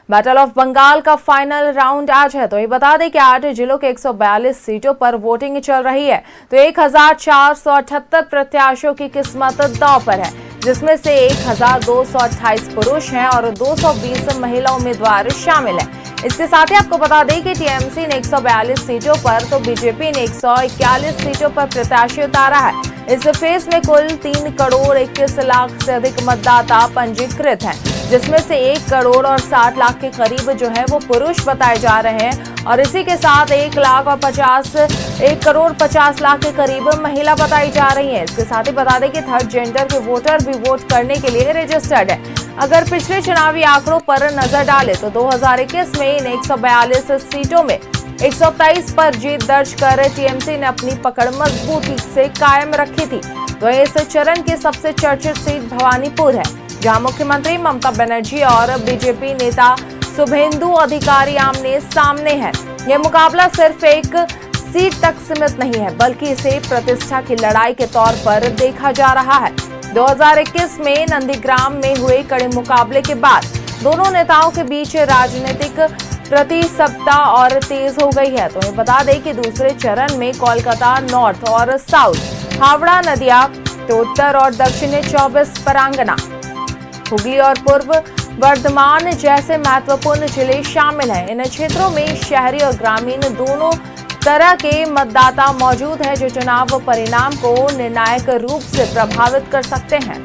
Battle of Bengal का final round आज है। तो ये बता दें कि 8 जिलों के 142 सीटों पर वोटिंग चल रही है। तो 1478 प्रत्याशियों की किस्मत दांव पर है, जिसमें से 1228 पुरुष हैं और 220 महिला उम्मीदवार शामिल हैं। इसके साथ ही आपको बता दें कि टीएमसी ने 142 सीटों पर तो बीजेपी ने 141 सीटों पर प्रत्याशी उतारा है। इस फेज में कुल 3 करोड़ 21 लाख से अधिक मतदाता पंजीकृत हैं, जिसमें से 1 करोड़ और 60 लाख के करीब जो है वो पुरुष बताए जा रहे हैं और इसी के साथ 1 करोड़ 50 लाख के करीब महिला बताई जा रही है। इसके साथ ही बता दें कि थर्ड जेंडर के वोटर भी वोट करने के लिए रजिस्टर्ड है। अगर पिछले चुनावी आंकड़ों पर नजर डालें तो 2021 में इन 142 सीटों में 123 पर जीत दर्ज कर टीएमसी ने अपनी पकड़ मजबूती से कायम रखी थी। तो इस चरण की सबसे चर्चित सीट भवानीपुर है, जहां मुख्यमंत्री ममता बनर्जी और बीजेपी नेता शुभेंदु अधिकारी आमने सामने हैं। यह मुकाबला सिर्फ एक सीट तक सीमित नहीं है, बल्कि इसे प्रतिष्ठा की लड़ाई के तौर पर देखा जा रहा है। 2021 में नंदीग्राम में हुए कड़े मुकाबले के बाद दोनों नेताओं के बीच राजनीतिक प्रतिस्पर्धा और तेज हो गई है। तो ये बता दें कि दूसरे चरण में कोलकाता नॉर्थ और साउथ, हावड़ा नदिया, तो उत्तर और दक्षिण 24 परगना, हुगली और पूर्व वर्धमान जैसे महत्वपूर्ण जिले शामिल हैं। इन क्षेत्रों में शहरी और ग्रामीण दोनों तरह के मतदाता मौजूद हैं, जो चुनाव परिणाम को निर्णायक रूप से प्रभावित कर सकते हैं।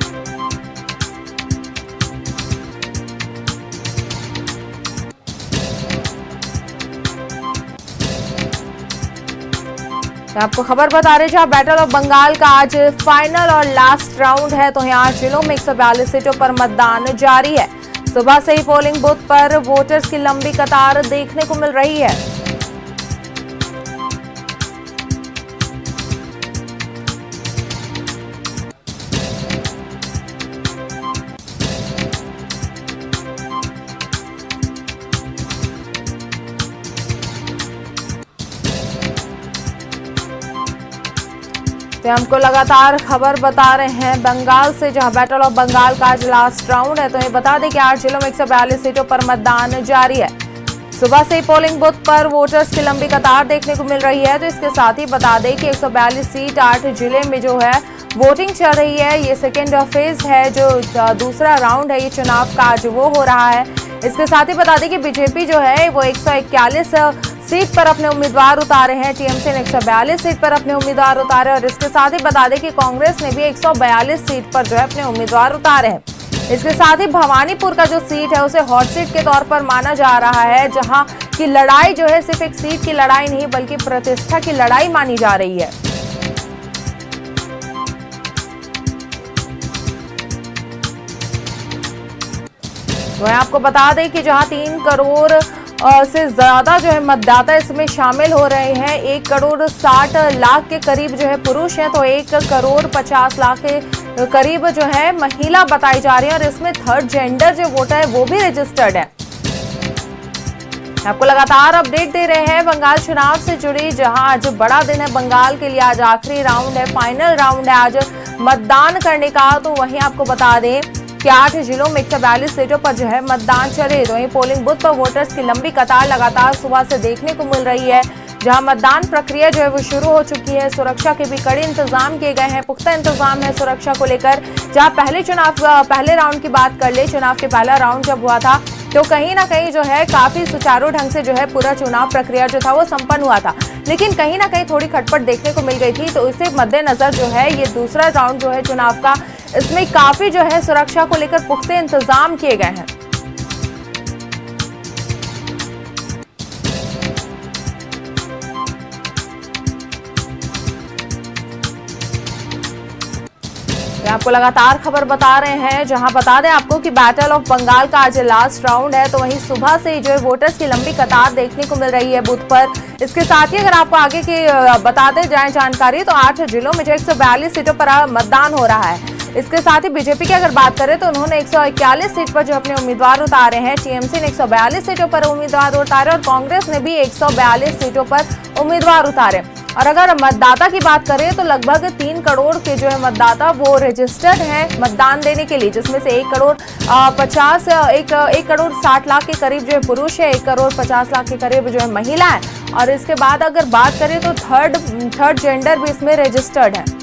आपको खबर बता रहे जहां बैटल ऑफ बंगाल का आज फाइनल और लास्ट राउंड है। तो यहाँ 8 जिलों में 142 सीटों पर मतदान जारी है। सुबह से ही पोलिंग बूथ पर वोटर्स की लंबी कतार देखने को मिल रही है। तो हमको लगातार खबर बता रहे हैं बंगाल से, जहां बैटल ऑफ बंगाल का आज लास्ट राउंड है। तो ये बता दें कि 8 जिलों में 142 सीटों पर मतदान जारी है। सुबह से ही पोलिंग बूथ पर वोटर्स की लंबी कतार देखने को मिल रही है। तो इसके साथ ही बता दें कि 142 सीट 8 जिले में जो है वोटिंग चल रही है। ये सेकेंड फेज है, जो दूसरा राउंड है ये चुनाव का आज वो हो रहा है। इसके साथ ही बता दें कि बीजेपी जो है वो 141 सीट पर अपने उम्मीदवार उतारे हैं। टीएमसी ने 142 सीट पर अपने उम्मीदवार उतारे और इसके साथ ही बता दें कि कांग्रेस ने भी 142 सीट पर जो है अपने उम्मीदवार उतारे हैं। इसके साथ ही भवानीपुर का जो सीट है उसे हॉट सीट के तौर पर माना जा रहा है, जहां की लड़ाई जो है सिर्फ एक सीट की लड़ाई नहीं बल्कि प्रतिष्ठा की लड़ाई मानी जा रही है। तो आपको बता दें कि जहां 3 करोड़ से ज्यादा जो है मतदाता इसमें शामिल हो रहे हैं। 1 करोड़ 60 लाख के करीब जो है पुरुष हैं, तो 1 करोड़ 50 लाख के करीब जो है महिला बताई जा रही है और इसमें थर्ड जेंडर जो वोटर है वो भी रजिस्टर्ड है। आपको लगातार अपडेट दे रहे हैं बंगाल चुनाव से जुड़ी, जहां आज बड़ा दिन है बंगाल के लिए। आज आखिरी राउंड है, फाइनल राउंड है आज मतदान करने का। तो वहीं आपको बता दें कि 8 जिलों में 142 सीटों पर जो है मतदान चले। तो वहीं पोलिंग बूथ पर वोटर्स की लंबी कतार लगातार सुबह से देखने को मिल रही है, जहां मतदान प्रक्रिया जो है वो शुरू हो चुकी है। सुरक्षा के भी कड़े इंतजाम किए गए हैं, पुख्ता इंतजाम है सुरक्षा को लेकर। जहां पहले राउंड की बात कर ले, चुनाव के पहला राउंड जब हुआ था तो कहीं ना कहीं जो है काफी सुचारू ढंग से जो है पूरा चुनाव प्रक्रिया जो था वो संपन्न हुआ था, लेकिन कहीं ना कहीं थोड़ी खटपट देखने को मिल गई थी। तो इसे मद्देनजर जो है ये दूसरा राउंड जो है चुनाव का, इसमें काफी जो है सुरक्षा को लेकर पुख्ते इंतजाम किए गए हैं। आपको लगातार खबर बता रहे हैं, जहां बता दें आपको कि बैटल ऑफ बंगाल का आज लास्ट राउंड है। तो वहीं सुबह से ही जो है वोटर्स की लंबी कतार देखने को मिल रही है बूथ पर। इसके साथ ही अगर आपको आगे की बताते जाएं जानकारी, तो 8 जिलों में जो 142 सीटों पर मतदान हो रहा है। इसके साथ ही बीजेपी की अगर बात करें तो उन्होंने 141 सीट पर जो अपने उम्मीदवार उतारे हैं। टीएमसी ने 142 सीटों पर उम्मीदवार उतारे और कांग्रेस ने भी 142 सीटों पर उम्मीदवार उतारे। और अगर मतदाता की बात करें तो लगभग 3 करोड़ के जो है मतदाता वो रजिस्टर्ड हैं मतदान देने के लिए, जिसमें से 1 करोड़ 60 लाख के करीब जो है पुरुष है, 1 करोड़ 50 लाख के करीब जो है महिला है। और इसके बाद अगर बात करें तो थर्ड जेंडर भी इसमें रजिस्टर्ड है।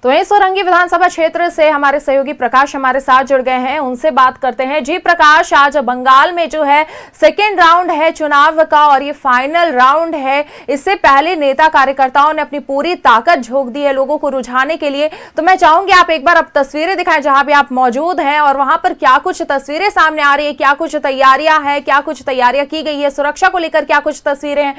तो वहीं सोरंगी विधानसभा क्षेत्र से हमारे सहयोगी प्रकाश हमारे साथ जुड़ गए हैं, उनसे बात करते हैं। जी प्रकाश, आज बंगाल में जो है सेकेंड राउंड है चुनाव का और ये फाइनल राउंड है। इससे पहले नेता कार्यकर्ताओं ने अपनी पूरी ताकत झोंक दी है लोगों को रुझाने के लिए। तो मैं चाहूंगी आप एक बार अब तस्वीरें दिखाएं जहां भी आप मौजूद हैं और वहां पर क्या कुछ तस्वीरें सामने आ रही है, क्या कुछ तैयारियां हैं, क्या कुछ तैयारियां की गई है, सुरक्षा को लेकर क्या कुछ तस्वीरें हैं।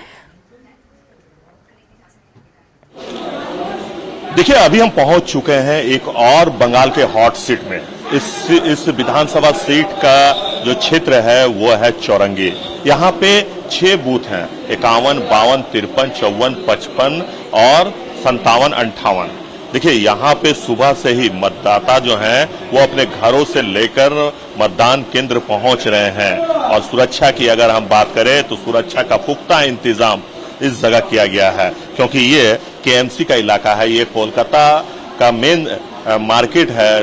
देखिए, अभी हम पहुंच चुके हैं एक और बंगाल के हॉट सीट में। इस विधानसभा सीट का जो क्षेत्र है वो है चौरंगी। यहाँ पे 6 बूथ हैं, 51, 52, 53, 54, 55 और 57, 58। देखिए, यहाँ पे सुबह से ही मतदाता जो हैं वो अपने घरों से लेकर मतदान केंद्र पहुंच रहे हैं। और सुरक्षा की अगर हम बात करें तो सुरक्षा का पुख्ता इंतजाम इस जगह किया गया है, क्योंकि ये केएमसी का इलाका है। ये कोलकाता का मेन मार्केट है,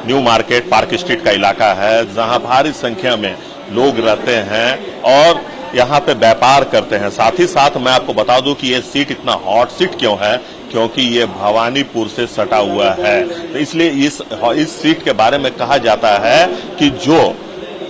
न्यू मार्केट पार्क स्ट्रीट का इलाका है, जहां भारी संख्या में लोग रहते हैं और यहाँ पे व्यापार करते हैं। साथ ही साथ मैं आपको बता दूं कि ये सीट इतना हॉट सीट क्यों है, क्योंकि ये भवानीपुर से सटा हुआ है। तो इसलिए इस सीट के बारे में कहा जाता है कि जो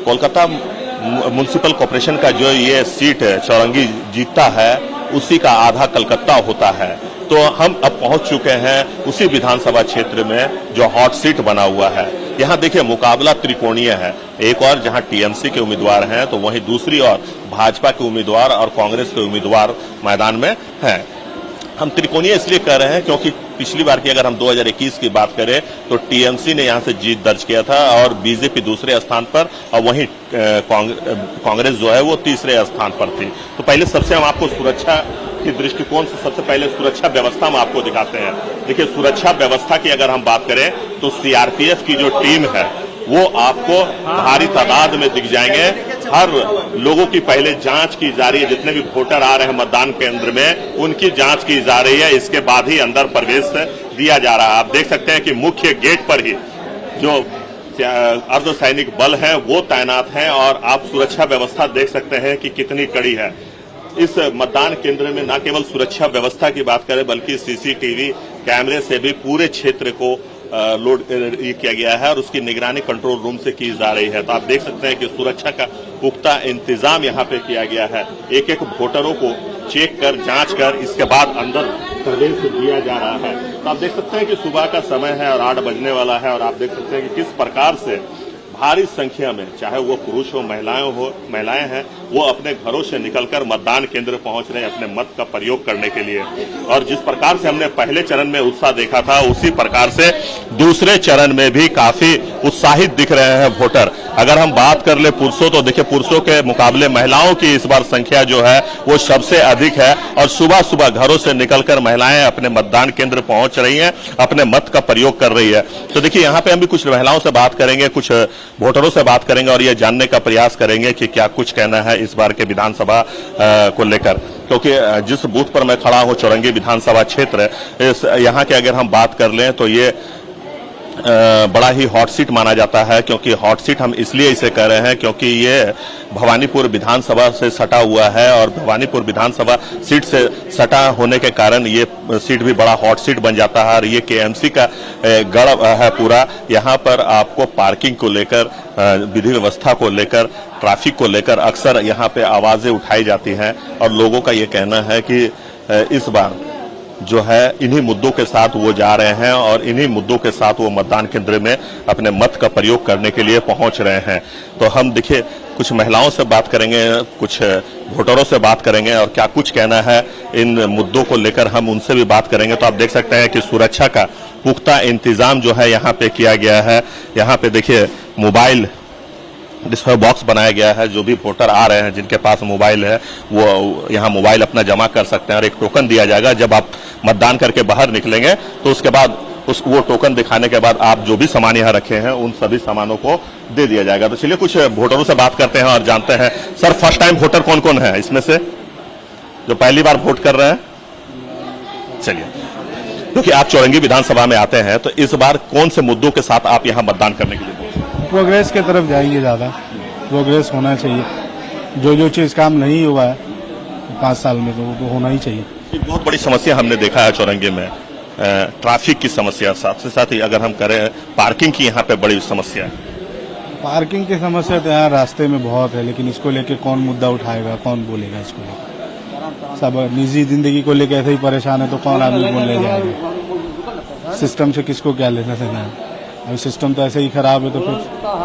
कोलकाता म्युनिसिपल कॉर्पोरेशन का जो ये सीट चौरंगी जीतता है उसी का आधा कलकत्ता होता है। तो हम अब पहुंच चुके हैं उसी विधानसभा क्षेत्र में जो हॉट सीट बना हुआ है। यहाँ देखिए, मुकाबला त्रिकोणीय है। एक और जहाँ टीएमसी के उम्मीदवार हैं तो वहीं दूसरी ओर भाजपा के उम्मीदवार और कांग्रेस के उम्मीदवार मैदान में हैं। हम त्रिकोणीय इसलिए कह रहे हैं क्योंकि पिछली बार की अगर हम 2021 की बात करें तो टीएमसी ने यहां से जीत दर्ज किया था और बीजेपी दूसरे स्थान पर और वहीं कांग्रेस जो है वो तीसरे स्थान पर थी। तो पहले सबसे हम आपको सुरक्षा के दृष्टिकोण से सबसे पहले सुरक्षा व्यवस्था हम आपको दिखाते हैं। देखिए, सुरक्षा व्यवस्था की अगर हम बात करें तो सीआरपीएफ की जो टीम है वो आपको भारी तादाद में दिख जाएंगे। हर लोगों की पहले जांच की जा रही है, जितने भी वोटर आ रहे हैं मतदान केंद्र में उनकी जांच की जा रही है। इसके बाद ही अंदर प्रवेश दिया जा रहा है। आप देख सकते हैं कि मुख्य गेट पर ही जो अर्धसैनिक बल है वो तैनात हैं और आप सुरक्षा व्यवस्था देख सकते हैं कि कितनी कड़ी है। इस मतदान केंद्र में न केवल सुरक्षा व्यवस्था की बात करें बल्कि सीसीटीवी कैमरे से भी पूरे क्षेत्र को लोड किया गया है और उसकी निगरानी कंट्रोल रूम से की जा रही है। तो आप देख सकते हैं कि सुरक्षा का पुख्ता इंतजाम यहाँ पे किया गया है। एक एक वोटरों को चेक कर जांच कर इसके बाद अंदर प्रवेश दिया जा रहा है। तो आप देख सकते हैं कि सुबह का समय है और 8 बजने वाला है और आप देख सकते हैं कि किस प्रकार से भारी संख्या में, चाहे वो पुरुष हो महिलाएं हैं, वो अपने घरों से निकलकर मतदान केंद्र पहुंच रहे हैं अपने मत का प्रयोग करने के लिए। और जिस प्रकार से हमने पहले चरण में उत्साह देखा था उसी प्रकार से दूसरे चरण में भी काफी उत्साहित दिख रहे हैं वोटर। अगर हम बात कर ले पुरुषों तो देखिए, पुरुषों के मुकाबले महिलाओं की इस बार संख्या जो है वो सबसे अधिक है और सुबह सुबह घरों से निकलकर महिलाएं अपने मतदान केंद्र पहुंच रही हैं, अपने मत का प्रयोग कर रही है। तो देखिए, यहाँ पे हम भी कुछ महिलाओं से बात करेंगे, कुछ वोटरों से बात करेंगे और ये जानने का प्रयास करेंगे कि क्या कुछ कहना है इस बार के विधानसभा को लेकर। क्योंकि जिस बूथ पर मैं खड़ा हूं चौरंगी विधानसभा क्षेत्र, यहाँ के अगर हम बात कर लें तो ये बड़ा ही हॉट सीट माना जाता है। क्योंकि हॉट सीट हम इसलिए इसे कह रहे हैं क्योंकि ये भवानीपुर विधानसभा से सटा हुआ है और भवानीपुर विधानसभा सीट से सटा होने के कारण ये सीट भी बड़ा हॉट सीट बन जाता है। और ये केएमसी का गढ़ है पूरा। यहाँ पर आपको पार्किंग को लेकर, विधि व्यवस्था को लेकर, ट्रैफिक को लेकर अक्सर यहाँ पे आवाजें उठाई जाती हैं और लोगों का ये कहना है कि इस बार जो है इन्हीं मुद्दों के साथ वो जा रहे हैं और इन्हीं मुद्दों के साथ वो मतदान केंद्र में अपने मत का प्रयोग करने के लिए पहुंच रहे हैं। तो हम देखिए कुछ महिलाओं से बात करेंगे, कुछ वोटरों से बात करेंगे और क्या कुछ कहना है इन मुद्दों को लेकर हम उनसे भी बात करेंगे। तो आप देख सकते हैं कि सुरक्षा का पुख्ता इंतजाम जो है यहाँ पे किया गया है। यहाँ पे देखिए मोबाइल डिस्प्ले बॉक्स बनाया गया है। जो भी वोटर आ रहे हैं जिनके पास मोबाइल है वो यहाँ मोबाइल अपना जमा कर सकते हैं और एक टोकन दिया जाएगा। जब आप मतदान करके बाहर निकलेंगे तो उसके बाद वो टोकन दिखाने के बाद आप जो भी सामान यहाँ रखे हैं उन सभी सामानों को दे दिया जाएगा। तो चलिए कुछ वोटरों से बात करते हैं और जानते हैं। सर, फर्स्ट टाइम वोटर कौन कौन है इसमें से जो पहली बार वोट कर रहे हैं? चलिए, क्योंकि आप चौरंगी विधानसभा में आते हैं तो इस बार कौन से मुद्दों के साथ आप यहाँ मतदान करने के लिए पहुंचे? प्रोग्रेस की तरफ जाएंगे, ज़्यादा प्रोग्रेस होना चाहिए। जो चीज़ काम नहीं हुआ है 5 साल में तो वो होना ही चाहिए। एक बहुत बड़ी समस्या हमने देखा है चौरंगी में, ट्रैफिक की समस्या, साथ से साथ ही अगर हम करें पार्किंग की यहाँ पे बड़ी समस्या है। पार्किंग की समस्या तो यहाँ रास्ते में बहुत है, लेकिन इसको लेके कौन मुद्दा उठाएगा, कौन बोलेगा इसको लेकर? सब निजी जिंदगी को लेकर ऐसे ही परेशान है तो कौन आदमी बोलने जाएगा? सिस्टम से किसको क्या लेना देना है? अभी सिस्टम तो ऐसे ही खराब है तो फिर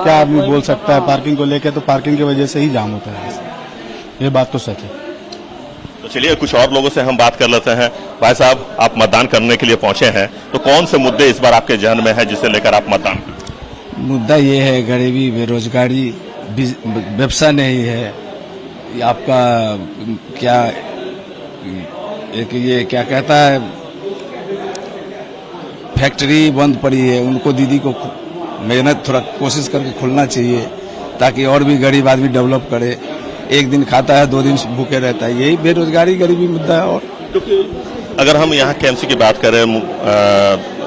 क्या आदमी बोल सकता है? पार्किंग को लेकर तो पार्किंग की वजह से ही जाम होता है, ये बात तो सच है। तो चलिए कुछ और लोगों से हम बात कर लेते हैं। भाई साहब, आप मतदान करने के लिए पहुंचे हैं तो कौन से मुद्दे इस बार आपके जहन में है जिसे लेकर आप मतदान करें? मुद्दा ये है गरीबी, बेरोजगारी, व्यवसाय नहीं है, आपका क्या एक ये क्या कहता है फैक्ट्री बंद पड़ी है, उनको दीदी को मेहनत थोड़ा कोशिश करके खुलना चाहिए ताकि और भी गरीब आदमी डेवलप करे। एक दिन खाता है 2 दिन भूखे रहता है, यही बेरोजगारी गरीबी मुद्दा है। और अगर हम यहाँ केएमसी की बात करें,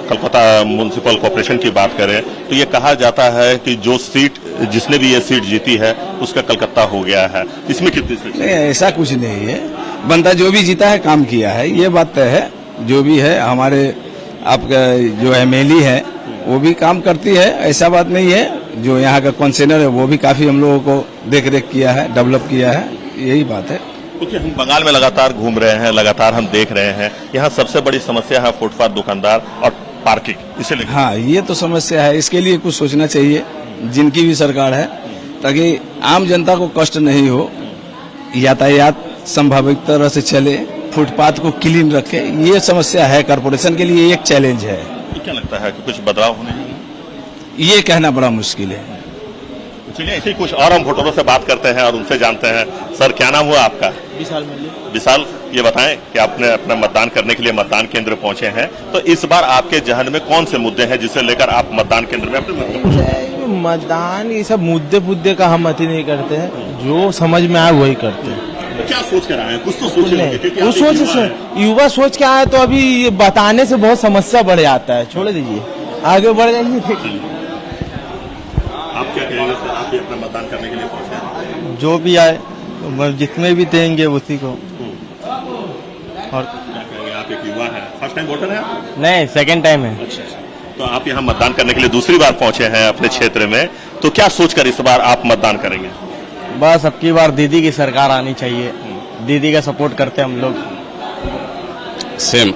कलकत्ता म्युनिसिपल कॉर्पोरेशन की बात करें तो ये कहा जाता है कि जो सीट जिसने भी ये सीट जीती है उसका कलकत्ता हो गया है। इसमें कितनी सीट? नहीं, ऐसा कुछ नहीं है। बंदा जो भी जीता है काम किया है, ये बात तय है। जो भी है हमारे आपका जो एमएलए है वो भी काम करती है, ऐसा बात नहीं है। जो यहाँ का काउंसिलर है वो भी काफी हम लोगों को देख रेख किया है, डेवलप किया है, यही बात है। क्योंकि हम बंगाल में लगातार घूम रहे हैं, लगातार हम देख रहे हैं यहाँ सबसे बड़ी समस्या है फुटपाथ दुकानदार और पार्किंग, इसे लेकर। हाँ, ये तो समस्या है, इसके लिए कुछ सोचना चाहिए जिनकी भी सरकार है, ताकि आम जनता को कष्ट नहीं हो, यातायात संभावित तरह से चले, फुटपाथ को क्लीन रखे। ये समस्या है कॉर्पोरेशन के लिए, एक चैलेंज है। क्या लगता है कि कुछ बदलाव होने चाहिए? ये कहना बड़ा मुश्किल है। चलिए ऐसे ही कुछ और हम वोटरों से बात करते हैं और उनसे जानते हैं। सर, क्या नाम हुआ आपका? विशाल, ये बताएं कि आपने अपना मतदान करने के लिए मतदान केंद्र पहुंचे हैं तो इस बार आपके जहन में कौन से मुद्दे हैं जिसे लेकर आप मतदान केंद्र में अपने मतदान ये सब मुद्दे का हम अति नहीं करते हैं, जो समझ में आए वही करते हैं। क्या सोच कर आए हैं? कुछ तो सोच वो सोच से युवा सोच के आए तो अभी ये बताने से बहुत समस्या बढ़ जाता है। छोड़ दीजिए, आगे बढ़ जाइए। आप क्या कहेंगे सर? आप भी अपना मतदान करने के लिए पहुंचे हैं? जो भी आए जिसमें भी देंगे उसी को। और क्या कहेंगे? आप एक युवा हैं, फर्स्ट टाइम वोटर हैं आप? नहीं, सेकंड टाइम है। अच्छा, तो आप यहाँ मतदान करने के लिए दूसरी बार पहुंचे हैं अपने क्षेत्र में, तो क्या सोचकर इस बार आप मतदान करेंगे? बस अब की बार दीदी की सरकार आनी चाहिए, दीदी का सपोर्ट करते हैं हम लोग। सेम।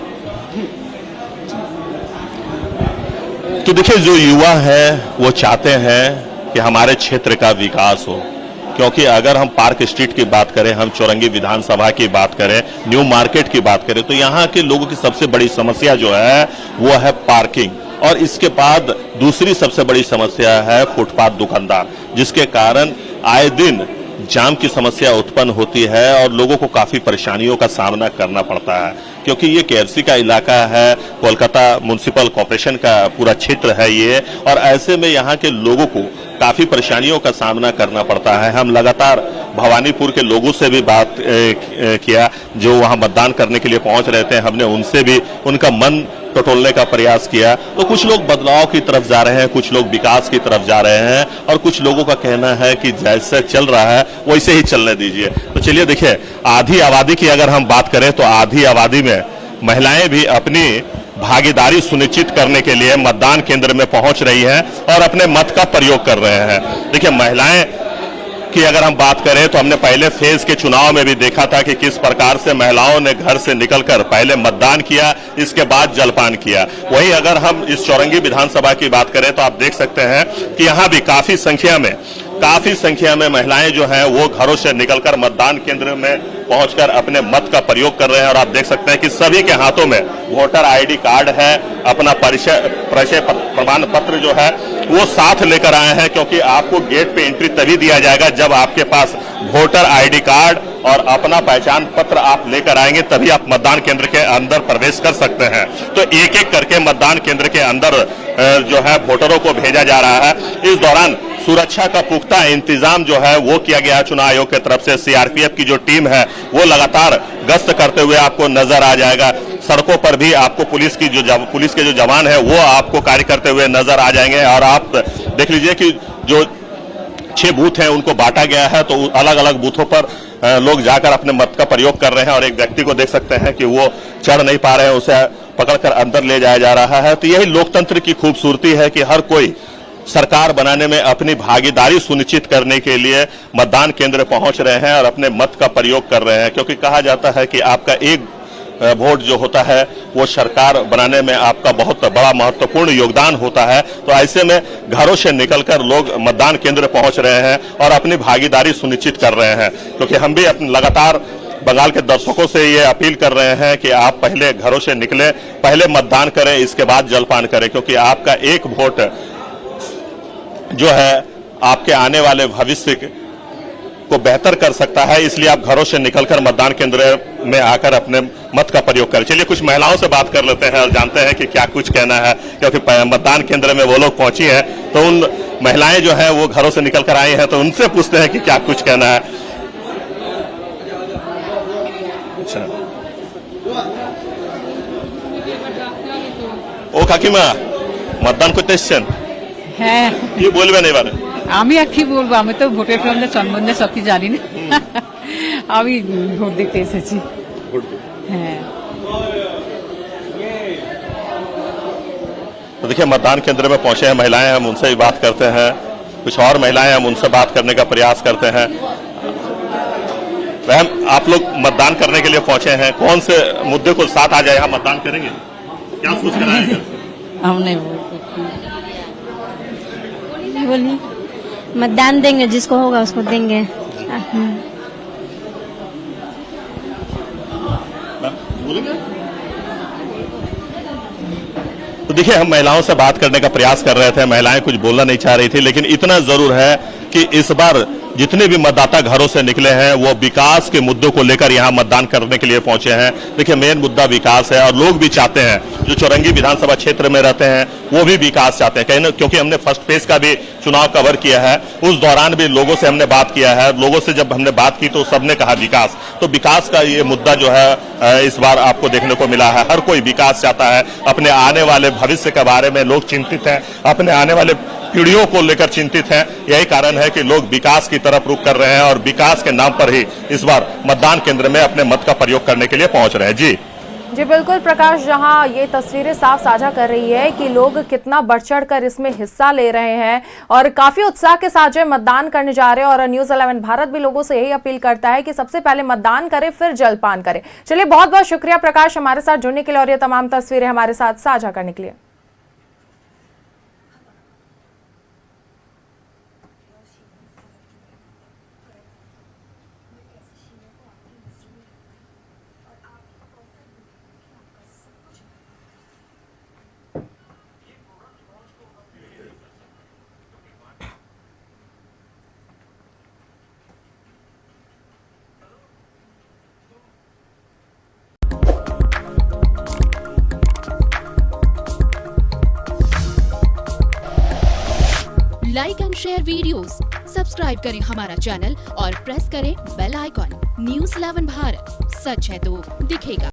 तो देखिए, जो युवा है वो चाहते हैं कि हमारे क्षेत्र का विकास हो, क्योंकि अगर हम पार्क स्ट्रीट की बात करें, हम चौरंगी विधानसभा की बात करें, न्यू मार्केट की बात करें तो यहाँ के लोगों की सबसे बड़ी समस्या जो है वो है पार्किंग, और इसके बाद दूसरी सबसे बड़ी समस्या है फुटपाथ दुकानदार, जिसके कारण आए दिन जाम की समस्या उत्पन्न होती है और लोगों को काफी परेशानियों का सामना करना पड़ता है, क्योंकि ये केएफसी का इलाका है, कोलकाता म्युनिसिपल कॉर्पोरेशन का पूरा क्षेत्र है ये, और ऐसे में यहाँ के लोगों को काफी परेशानियों का सामना करना पड़ता है। हम लगातार भवानीपुर के लोगों से भी बात किया जो वहां मतदान करने के लिए पहुंच रहे थे, हमने उनसे भी उनका मन टटोलने का प्रयास किया। तो कुछ लोग बदलाव की तरफ जा रहे हैं, कुछ लोग विकास की तरफ जा रहे हैं, और कुछ लोगों का कहना है कि जैसे चल रहा है वैसे ही चलने दीजिए। तो चलिए देखिए, आधी आबादी की अगर हम बात करें तो आधी आबादी में महिलाएं भी अपनी भागीदारी सुनिश्चित करने के लिए मतदान केंद्र में पहुंच रही हैं और अपने मत का प्रयोग कर रहे हैं। देखिए, महिलाएं की अगर हम बात करें तो हमने पहले फेज के चुनाव में भी देखा था कि किस प्रकार से महिलाओं ने घर से निकलकर पहले मतदान किया, इसके बाद जलपान किया। वहीं अगर हम इस चौरंगी विधानसभा की बात करें तो आप देख सकते हैं कि यहाँ भी काफी संख्या में महिलाएं जो हैं वो घरों से निकलकर मतदान केंद्र में पहुंचकर अपने मत का प्रयोग कर रहे हैं। और आप देख सकते हैं कि सभी के हाथों में वोटर आईडी कार्ड है, अपना परिचय प्रमाण पत्र जो है वो साथ लेकर आए हैं, क्योंकि आपको गेट पे एंट्री तभी दिया जाएगा जब आपके पास वोटर आईडी कार्ड और अपना पहचान पत्र आप लेकर आएंगे, तभी आप मतदान केंद्र के अंदर प्रवेश कर सकते हैं। तो एक एक करके मतदान केंद्र के अंदर जो है वोटरों को भेजा जा रहा है। इस दौरान सुरक्षा का पुख्ता इंतजाम जो है वो किया गया चुनाव आयोग की तरफ से। सीआरपीएफ की जो टीम है वो लगातार गश्त करते हुए आपको नजर आ जाएगा। सड़कों पर भी आपको पुलिस के जो जवान है वो आपको कार्य करते हुए नजर आ जाएंगे। और आप देख लीजिए कि जो 6 बूथ हैं उनको बांटा गया है, तो अलग अलग बूथों पर लोग जाकर अपने मत का प्रयोग कर रहे हैं। और एक व्यक्ति को देख सकते हैं कि वो चढ़ नहीं पा रहे हैं, उसे पकड़कर अंदर ले जाया जा रहा है। तो यही लोकतंत्र की खूबसूरती है कि हर कोई सरकार बनाने में अपनी भागीदारी सुनिश्चित करने के लिए मतदान केंद्र पहुंच रहे हैं और अपने मत का प्रयोग कर रहे हैं। क्योंकि कहा जाता है कि आपका एक वोट जो होता है वो सरकार बनाने में आपका बहुत बड़ा महत्वपूर्ण योगदान होता है। तो ऐसे में घरों से निकलकर लोग मतदान केंद्र पहुंच रहे हैं और अपनी भागीदारी सुनिश्चित कर रहे हैं। क्योंकि हम भी लगातार बंगाल के दर्शकों से ये अपील कर रहे हैं कि आप पहले घरों से निकले, पहले मतदान करें, इसके बाद जलपान करें, क्योंकि आपका एक वोट जो है आपके आने वाले भविष्य को बेहतर कर सकता है। इसलिए आप घरों से निकलकर मतदान केंद्र में आकर अपने मत का प्रयोग करें। चलिए कुछ महिलाओं से बात कर लेते हैं और जानते हैं कि क्या कुछ कहना है, क्योंकि मतदान केंद्र में वो लोग पहुंची हैं, तो उन महिलाएं जो हैं वो घरों से निकल कर आई हैं, तो उनसे पूछते हैं कि क्या कुछ कहना है। अच्छा, ओ काकीमा मतदान করতে এসেছেন? হ্যাঁ, কি বলবেন এবারে? আমি আর কি বলবো, আমি তো ভোটের সম্বন্ধে সব কিছু জানি না। আমি ভোট দিতে এসেছি। হ্যাঁ, तो देखिए मतदान केंद्र में पहुंचे हैं महिलाएं, हम उनसे भी बात करते हैं। कुछ और महिलाएं, हम उनसे बात करने का प्रयास करते हैं। बहन, आप लोग मतदान करने के लिए पहुंचे हैं, कौन से मुद्दे को साथ आ जाए यहाँ मतदान करेंगे? क्या सोच कर आए हैं? हम नहीं बोल सकते। बोलिए, मतदान देंगे, जिसको होगा उसको देंगे। तो देखिए हम महिलाओं से बात करने का प्रयास कर रहे थे, महिलाएं कुछ बोलना नहीं चाह रही थी, लेकिन इतना जरूर है कि इस बार जितने भी मतदाता घरों से निकले हैं वो विकास के मुद्दों को लेकर यहाँ मतदान करने के लिए पहुंचे हैं। देखिए मेन मुद्दा विकास है और लोग भी चाहते हैं, जो चौरंगी विधानसभा क्षेत्र में रहते हैं वो भी विकास चाहते हैं। कहीं ना, क्योंकि हमने फर्स्ट फेज का भी चुनाव कवर किया है, उस दौरान भी लोगों से हमने बात किया है। लोगों से जब हमने बात की तो सबने कहा विकास। तो विकास का ये मुद्दा जो है इस बार आपको देखने को मिला है। हर कोई विकास चाहता है, अपने आने वाले भविष्य के बारे में लोग चिंतित हैं, अपने आने वाले पीढ़ियों को लेकर चिंतित हैं। यही कारण है कि लोग विकास की तरफ रुख कर रहे हैं और विकास के नाम पर ही इस बार मतदान केंद्र में अपने मत का प्रयोग करने के लिए पहुंच रहे हैं। जी जी बिल्कुल प्रकाश, जहां ये तस्वीरें साफ साझा कर रही है कि लोग कितना बढ़ चढ़ कर इसमें हिस्सा ले रहे हैं और काफी उत्साह के साथ जो मतदान करने जा रहे हैं। और न्यूज़ 11 भारत भी लोगों से यही अपील करता है कि सबसे पहले मतदान करें, फिर जलपान करें। चलिए बहुत बहुत शुक्रिया प्रकाश हमारे साथ जुड़ने के लिए और ये तमाम तस्वीरें हमारे साथ साझा करने के लिए। Like and share videos, subscribe करें हमारा चैनल और प्रेस करें बेल आइकॉन। न्यूज़ 11 भारत, सच है तो दिखेगा।